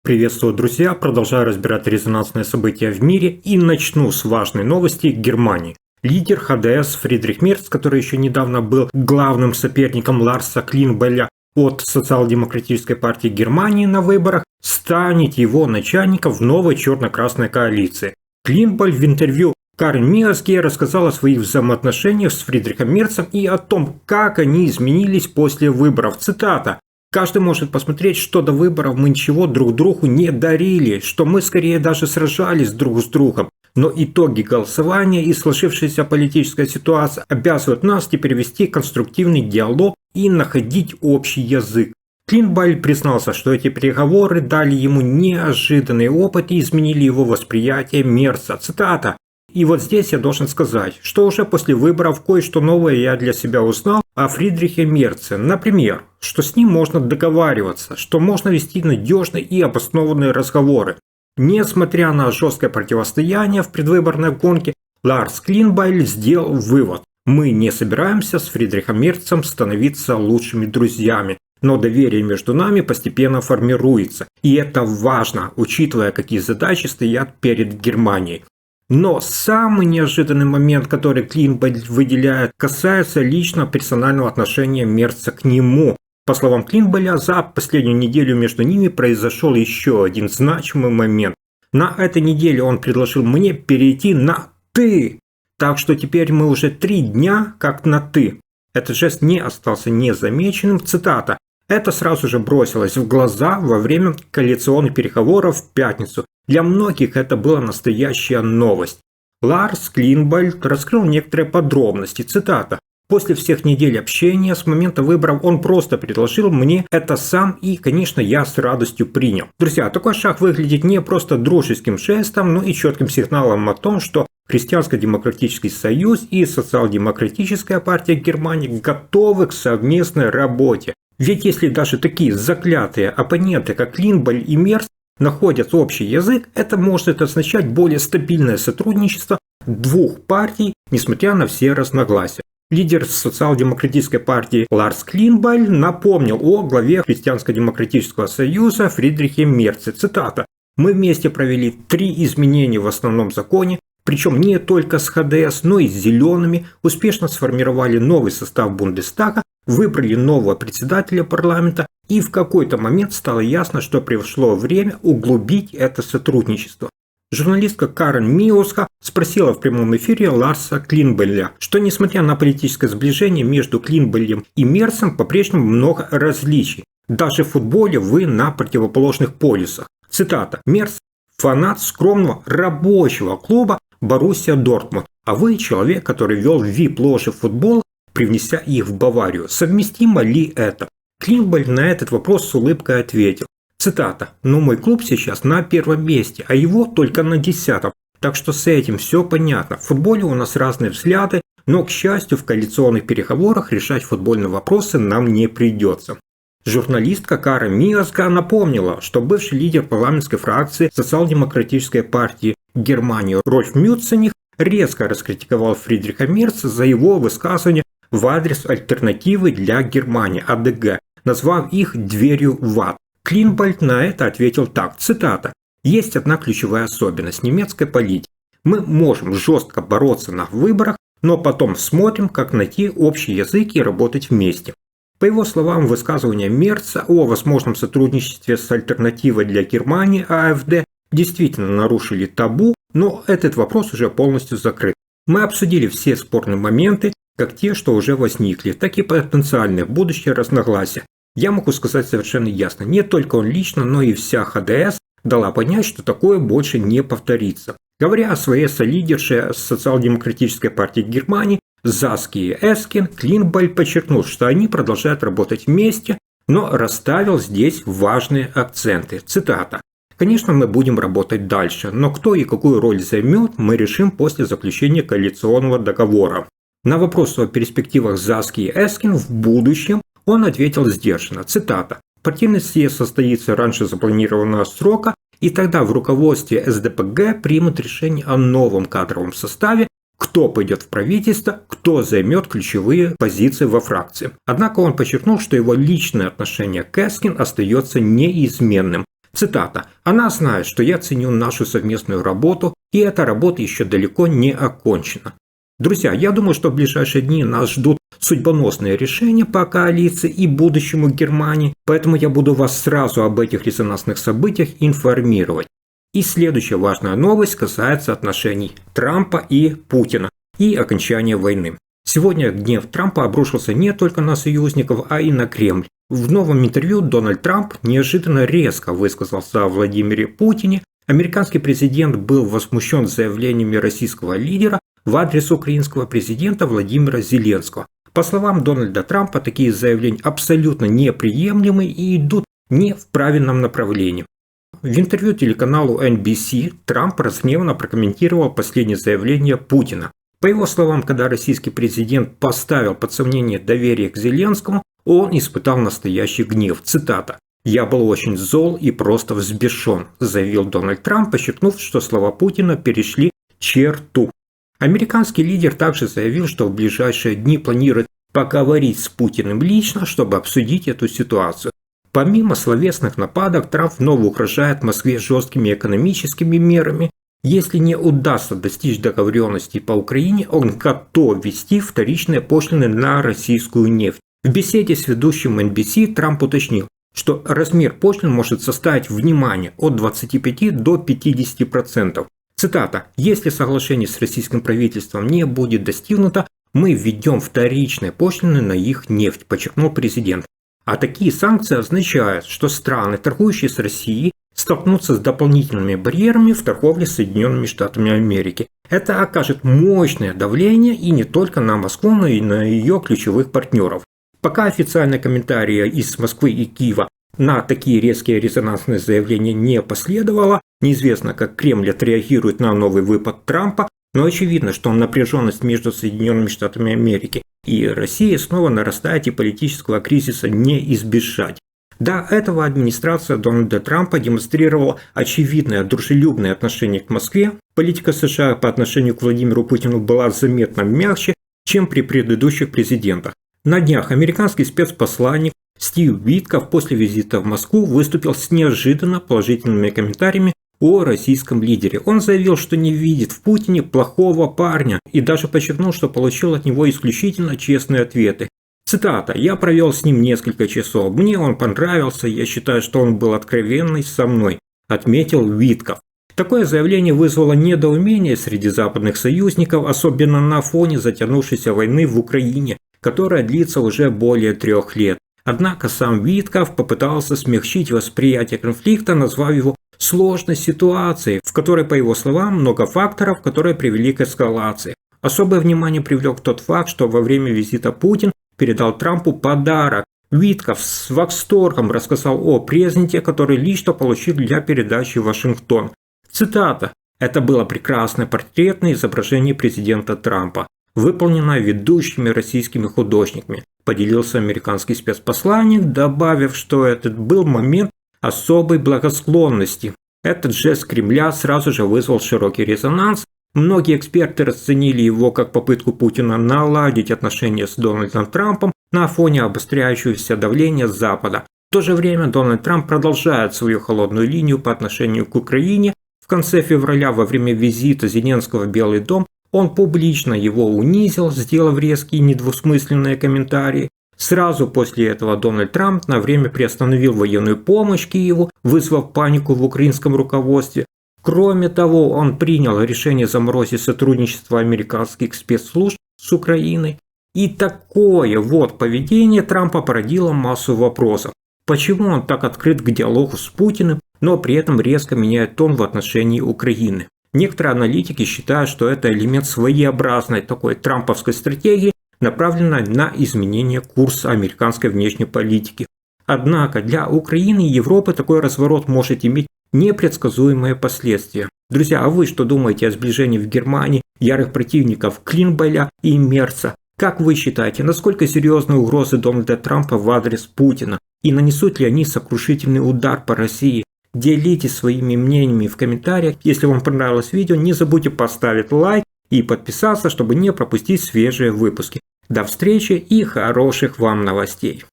Приветствую, друзья! Продолжаю разбирать резонансные события в мире и начну с важной новости Германии. Лидер ХДС Фридрих Мерц, который еще недавно был главным соперником Ларса Клинбайля от Социал-демократической партии Германии на выборах, станет его начальником в новой черно-красной коалиции. Клинбайль в интервью Карен Миаске рассказал о своих взаимоотношениях с Фридрихом Мерцем и о том, как они изменились после выборов. Цитата. «Каждый может посмотреть, что до выборов мы ничего друг другу не дарили, что мы скорее даже сражались друг с другом. Но итоги голосования и сложившаяся политическая ситуация обязывают нас теперь вести конструктивный диалог и находить общий язык». Клинбайль признался, что эти переговоры дали ему неожиданный опыт и изменили его восприятие Мерца. Цитата. «И вот здесь я должен сказать, что уже после выборов кое-что новое я для себя узнал о Фридрихе Мерце. Например, что с ним можно договариваться, что можно вести надежные и обоснованные разговоры. Несмотря на жесткое противостояние в предвыборной гонке, Ларс Клинбайль сделал вывод. Мы не собираемся с Фридрихом Мерцем становиться лучшими друзьями. Но доверие между нами постепенно формируется. И это важно, учитывая, какие задачи стоят перед Германией. Но самый неожиданный момент, который Клинбайль выделяет, касается лично персонального отношения Мерца к нему. По словам Клинбайля, за последнюю неделю между ними произошел еще один значимый момент. На этой неделе он предложил мне перейти на «ты». Так что теперь мы уже 3 дня как на «ты». Этот жест не остался незамеченным. Цитата. «Это сразу же бросилось в глаза во время коалиционных переговоров в пятницу. Для многих это была настоящая новость». Ларс Клинбайль раскрыл некоторые подробности. Цитата. «После всех недель общения с момента выборов он просто предложил мне это сам и, конечно, я с радостью принял». Друзья, такой шаг выглядит не просто дружеским жестом, но и четким сигналом о том, что Христианско-демократический союз и Социал-демократическая партия Германии готовы к совместной работе. Ведь если даже такие заклятые оппоненты, как Клинбайль и Мерц, находят общий язык, это может означать более стабильное сотрудничество двух партий, несмотря на все разногласия. Лидер Социал-демократической партии Ларс Клинбайль напомнил о главе Христианско-демократического союза Фридрихе Мерце. Цитата. «Мы вместе провели 3 изменения в основном законе, причем не только с ХДС, но и с зелеными, успешно сформировали новый состав Бундестага, выбрали нового председателя парламента, и в какой-то момент стало ясно, что пришло время углубить это сотрудничество». Журналистка Карен Миаске спросила в прямом эфире Ларса Клинбайля, что несмотря на политическое сближение между Клинбайлем и Мерцем, по-прежнему много различий. Даже в футболе вы на противоположных полюсах. Цитата. «Мерц – фанат скромного рабочего клуба Боруссия Дортмунд, а вы человек, который вел VIP-ложи футбола, привнеся их в Баварию. Совместимо ли это?» Клинбайль на этот вопрос с улыбкой ответил. Цитата. «Но мой клуб сейчас на 1-м месте, а его только на 10-м. Так что с этим все понятно. В футболе у нас разные взгляды, но, к счастью, в коалиционных переговорах решать футбольные вопросы нам не придется». Журналистка Карен Миаске напомнила, что бывший лидер парламентской фракции Социал-демократической партии Германии Рольф Мюцених резко раскритиковал Фридриха Мерца за его высказывания в адрес альтернативы для Германии АДГ, назвав их «дверью в ад». Клинбайль на это ответил так, цитата. «Есть одна ключевая особенность немецкой политики. Мы можем жестко бороться на выборах, но потом смотрим, как найти общий язык и работать вместе». По его словам, высказывания Мерца о возможном сотрудничестве с альтернативой для Германии АФД действительно нарушили табу, но этот вопрос уже полностью закрыт. Мы обсудили все спорные моменты, как те, что уже возникли, так и потенциальные будущие разногласия. Я могу сказать совершенно ясно, не только он лично, но и вся ХДС дала понять, что такое больше не повторится. Говоря о своей солидерше Социал-демократической партии Германии Саске Эскин, Клинбайль подчеркнул, что они продолжают работать вместе, но расставил здесь важные акценты. Цитата. «Конечно, мы будем работать дальше, но кто и какую роль займет, мы решим после заключения коалиционного договора». На вопрос о перспективах Саске Эскин в будущем он ответил сдержанно. Цитата. «Партийный съезд состоится раньше запланированного срока, и тогда в руководстве СДПГ примут решение о новом кадровом составе, кто пойдет в правительство, кто займет ключевые позиции во фракции». Однако он подчеркнул, что его личное отношение к Эскин остается неизменным. Цитата. «Она знает, что я ценю нашу совместную работу, и эта работа еще далеко не окончена». Друзья, я думаю, что в ближайшие дни нас ждут судьбоносные решения по коалиции и будущему Германии, поэтому я буду вас сразу об этих резонансных событиях информировать. И следующая важная новость касается отношений Трампа и Путина и окончания войны. Сегодня гнев Трампа обрушился не только на союзников, а и на Кремль. В новом интервью Дональд Трамп неожиданно резко высказался о Владимире Путине. Американский президент был возмущен заявлениями российского лидера в адрес украинского президента Владимира Зеленского. По словам Дональда Трампа, такие заявления абсолютно неприемлемы и идут не в правильном направлении. В интервью телеканалу NBC Трамп разгневанно прокомментировал последнее заявление Путина. По его словам, когда российский президент поставил под сомнение доверие к Зеленскому, он испытал настоящий гнев. Цитата. «Я был очень зол и просто взбешен», заявил Дональд Трамп, подчеркнув, что слова Путина перешли черту. Американский лидер также заявил, что в ближайшие дни планирует поговорить с Путиным лично, чтобы обсудить эту ситуацию. Помимо словесных нападок, Трамп вновь угрожает Москве жесткими экономическими мерами. Если не удастся достичь договоренности по Украине, он готов ввести вторичные пошлины на российскую нефть. В беседе с ведущим NBC Трамп уточнил, что размер пошлин может составить, внимание, от 25 до 50%. Цитата. «Если соглашение с российским правительством не будет достигнуто, мы введем вторичные пошлины на их нефть», подчеркнул президент. А такие санкции означают, что страны, торгующие с Россией, столкнутся с дополнительными барьерами в торговле с Соединенными Штатами Америки. Это окажет мощное давление и не только на Москву, но и на ее ключевых партнеров. Пока официальные комментарии из Москвы и Киева на такие резкие резонансные заявления не последовало, неизвестно, как Кремль отреагирует на новый выпад Трампа, но очевидно, что напряженность между Соединенными Штатами Америки и Россией снова нарастает, и политического кризиса не избежать. До этого администрация Дональда Трампа демонстрировала очевидное дружелюбное отношение к Москве. Политика США по отношению к Владимиру Путину была заметно мягче, чем при предыдущих президентах. На днях американский спецпосланник Стив Витков после визита в Москву выступил с неожиданно положительными комментариями о российском лидере. Он заявил, что не видит в Путине плохого парня и даже подчеркнул, что получил от него исключительно честные ответы. Цитата. «Я провел с ним несколько часов. Мне он понравился. Я считаю, что он был откровенный со мной», отметил Витков. Такое заявление вызвало недоумение среди западных союзников, особенно на фоне затянувшейся войны в Украине, которая длится уже более 3 лет. Однако сам Витков попытался смягчить восприятие конфликта, назвав его сложной ситуацией, в которой, по его словам, много факторов, которые привели к эскалации. Особое внимание привлек тот факт, что во время визита Путин передал Трампу подарок. Витков с восторгом рассказал о презенте, который лично получил для передачи в Вашингтон. Цитата. «Это было прекрасное портретное изображение президента Трампа, выполненное ведущими российскими художниками», поделился американский спецпосланник, добавив, что этот был момент особой благосклонности. Этот жест Кремля сразу же вызвал широкий резонанс. Многие эксперты расценили его как попытку Путина наладить отношения с Дональдом Трампом на фоне обостряющегося давления с Запада. В то же время Дональд Трамп продолжает свою холодную линию по отношению к Украине. В конце февраля во время визита Зеленского в Белый дом он публично его унизил, сделав резкие недвусмысленные комментарии. Сразу после этого Дональд Трамп на время приостановил военную помощь Киеву, вызвав панику в украинском руководстве. Кроме того, он принял решение заморозить сотрудничество американских спецслужб с Украиной. И такое вот поведение Трампа породило массу вопросов. Почему он так открыт к диалогу с Путиным, но при этом резко меняет тон в отношении Украины? Некоторые аналитики считают, что это элемент своеобразной такой трамповской стратегии, направленной на изменение курса американской внешней политики. Однако для Украины и Европы такой разворот может иметь непредсказуемые последствия. Друзья, а вы что думаете о сближении в Германии ярых противников Клинбеля и Мерца? Как вы считаете, насколько серьезны угрозы Дональда Трампа в адрес Путина? И нанесут ли они сокрушительный удар по России? Делитесь своими мнениями в комментариях. Если вам понравилось видео, не забудьте поставить лайк и подписаться, чтобы не пропустить свежие выпуски. До встречи и хороших вам новостей!